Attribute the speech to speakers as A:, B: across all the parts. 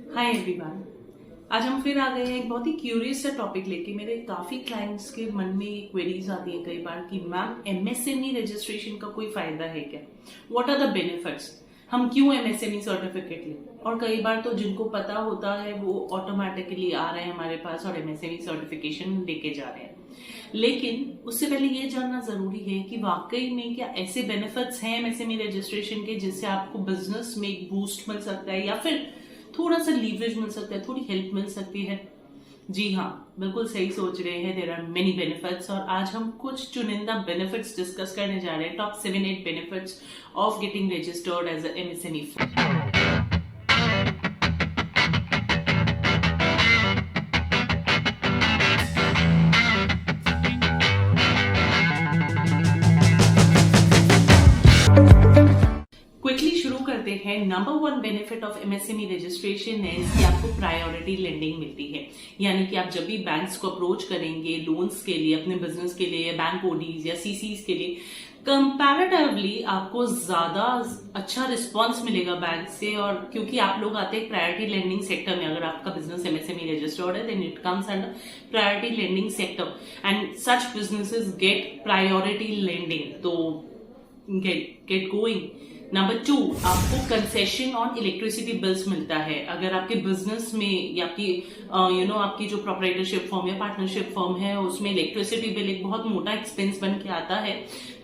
A: Hi everyone. आज हम फिर आ गए हैं एक बहुत ही क्यूरियस सा टॉपिक लेके। मेरे काफी क्लाइंट्स के मन में ये क्वेरीज आती है कई बार कि मैम एमएसएमई रजिस्ट्रेशन का कोई फायदा है क्या? What are the benefits? हम क्यों एमएसएमई सर्टिफिकेट लें? और कई बार तो जिनको पता होता है वो ऑटोमेटिकली आ रहे हैं हमारे पास और एमएसएमई सर्टिफिकेशन लेके जा रहे हैं। लेकिन उससे पहले ये जानना जरूरी है कि वाकई में क्या ऐसे बेनिफिट्स हैं एमएसएमई रजिस्ट्रेशन के जिससे आपको बिजनेस में एक बूस्ट मिल सकता है या फिर थोड़ा सा लीवरेज मिल सकता है, थोड़ी हेल्प मिल सकती है। जी हाँ, बिल्कुल सही सोच रहे हैं। देयर आर मेनी बेनिफिट्स और आज हम कुछ चुनिंदा बेनिफिट्स डिस्कस करने जा रहे हैं। Top 7-8 benefits of getting registered as a MSME. Quickly शुरू करते हैं। Number 1 benefit of MSME registration है कि आपको प्रायोरिटी लेंडिंग मिलती है। यानी कि आप जब भी बैंक्स को अप्रोच करेंगे लोन्स के लिए, अपने बिजनेस के लिए, बैंक ओडीज या सीसीज के लिए, कंपैरेटिवली आपको ज्यादा अच्छा रिस्पांस मिलेगा बैंक से। और क्योंकि आप लोग आते हैं प्रायोरिटी लेंडिंग सेक्टर में, अगर आपका बिजनेस एमएसएमई रजिस्टर्ड है then it comes under priority lending sector and such businesses get priority lending. तो गेट गोइंग। नंबर 2, आपको कंसेशन ऑन इलेक्ट्रिसिटी बिल्स मिलता है। अगर आपके बिजनेस में या आपकी आपकी जो प्रोप्राइटरशिप फर्म या पार्टनरशिप फर्म है उसमें इलेक्ट्रिसिटी बिल एक बहुत मोटा एक्सपेंस बन के आता है,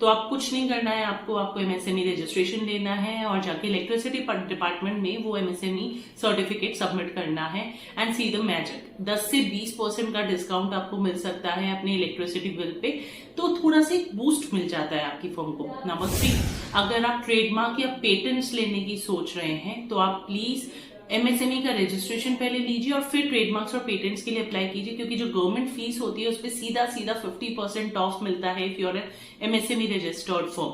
A: तो आप कुछ नहीं करना है, आपको एमएसएमई रजिस्ट्रेशन लेना है और जाके इलेक्ट्रिसिटी डिपार्टमेंट में वो एमएसएमई सर्टिफिकेट सबमिट करना है एंड सी द मैजिक। 10 से 20% का डिस्काउंट आपको मिल सकता है अपने इलेक्ट्रिसिटी बिल पे, तो थोड़ा सा बूस्ट मिल जाता है आपकी फर्म को। नंबर 3, अगर आप ट्रेडमार्क या पेटेंट्स लेने की सोच रहे हैं तो आप प्लीज एमएसएमई का रजिस्ट्रेशन पहले लीजिए और फिर ट्रेडमार्क्स और पेटेंट्स के लिए अप्लाई कीजिए, क्योंकि जो गवर्नमेंट फीस होती है उस पर सीधा 50% ऑफ मिलता है if you are MSME registered firm.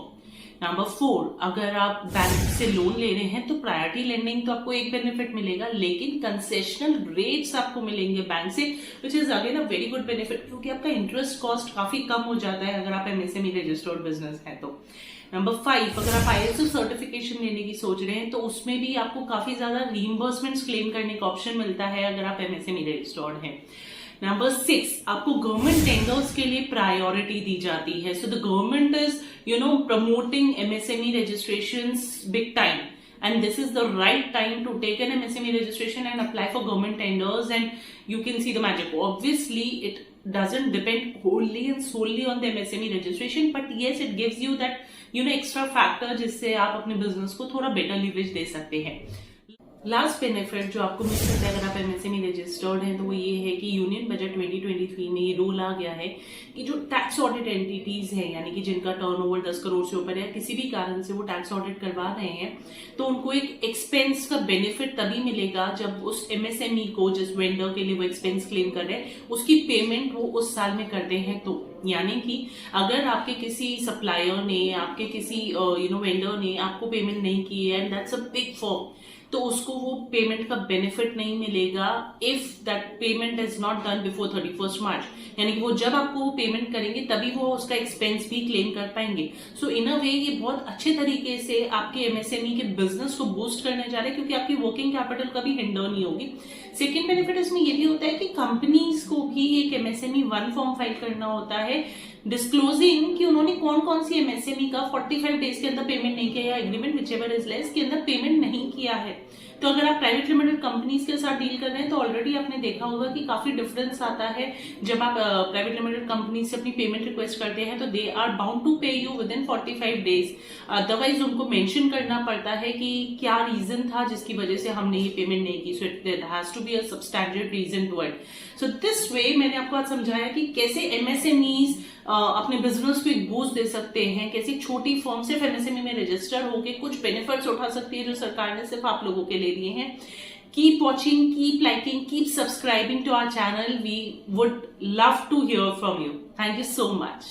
A: Number 4, अगर आप बैंक से लोन ले रहे हैं तो प्रायोरिटी लेंडिंग तो आपको एक बेनिफिट मिलेगा, लेकिन कंसेशनल रेट्स आपको मिलेंगे बैंक से, which is again a very good benefit, क्योंकि आपका इंटरेस्ट कॉस्ट काफी कम हो जाता है अगर आप एमएसएमई रजिस्टर्ड बिजनेस है तो। नंबर 5, अगर आप आईएसओ सर्टिफिकेशन लेने की सोच रहे हैं तो उसमें भी आपको काफी ज्यादा रीइंबर्समेंट क्लेम करने का ऑप्शन मिलता है अगर आप एमएसएमई रजिस्टर्ड हैं। नंबर 6, आपको गवर्नमेंट टेंडर्स के लिए प्रायोरिटी दी जाती है। So the government is promoting MSME registrations big time and this is the right time to take an MSME registration and apply for government tenders and you can see the magic. Obviously it doesn't depend wholly and solely on the MSME registration, but yes it gives you that extra factor जिससे आप अपने business को थोड़ा better leverage दे सकते हैं। Last benefit जो आपको मिल सकता है अगर आप एमएसएमई रजिस्टर्ड हैं तो वो ये है कि यूनियन बजट 2023 में ये रूल आ गया है कि जो टैक्स ऑडिट एंटिटीज हैं, यानी कि जिनका टर्नओवर 10 करोड़ से ऊपर है, किसी भी कारण से वो टैक्स ऑडिट करवा रहे हैं, तो उनको एक एक्सपेंस का बेनिफिट तभी मिलेगा जब उस एमएसएमई को, जिस वेंडर के लिए वो एक्सपेंस क्लेम कर रहे हैं, उसकी पेमेंट वो उस साल में करते हैं। तो यानी कि अगर आपके किसी सप्लायर ने, आपके किसी वेंडर ने आपको पेमेंट नहीं की है and that's a big firm, तो उसको वो पेमेंट का बेनिफिट नहीं मिलेगा if that payment is not done before 31 मार्च। यानी कि वो जब आपको पेमेंट करेंगे तभी वो उसका एक्सपेंस भी क्लेम कर पाएंगे। सो इन अ वे ये बहुत अच्छे तरीके से आपके एमएसएमई के बिजनेस को बूस्ट करने जा रहे हैं, क्योंकि आपकी वर्किंग कैपिटल कभी हिंडर नहीं होगी। सेकेंड बेनिफिट इसमें ये भी होता है कि कंपनीज को भी एक एमएसएमई 1 फॉर्म फाइल करना होता है डिस्क्लोजिंग कि उन्होंने कौन कौन सी एमएसएमई का 45 डेज के अंदर पेमेंट नहीं किया या एग्रीमेंट विचएवर इज लेस के अंदर पेमेंट नहीं किया है। तो अगर आप प्राइवेट लिमिटेड कंपनीज के साथ डील कर रहे हैं तो ऑलरेडी आपने देखा होगा कि काफी डिफरेंस आता है जब आप प्राइवेट लिमिटेड कंपनी से अपनी पेमेंट रिक्वेस्ट करते हैं तो दे आर बाउंड टू पे you with in 45 days. Otherwise उनको मेंशन करना पड़ता है कि क्या रीजन था जिसकी वजह से हमने ये पेमेंट नहीं की। So it has to be a substantial reason to it. So this way मैंने आपको आज समझाया कि कैसे एमएसएमईज अपने बिजनेस को एक बूस्ट दे सकते हैं, कैसे छोटी फर्म सिर्फ एमएसएमई में रजिस्टर होकर कुछ बेनिफिट्स उठा सकती है जो सरकार ने सिर्फ आप लोगों के लिए दिए हैं। Keep watching, keep liking, keep subscribing to our channel. We would love to hear from you. Thank you so much.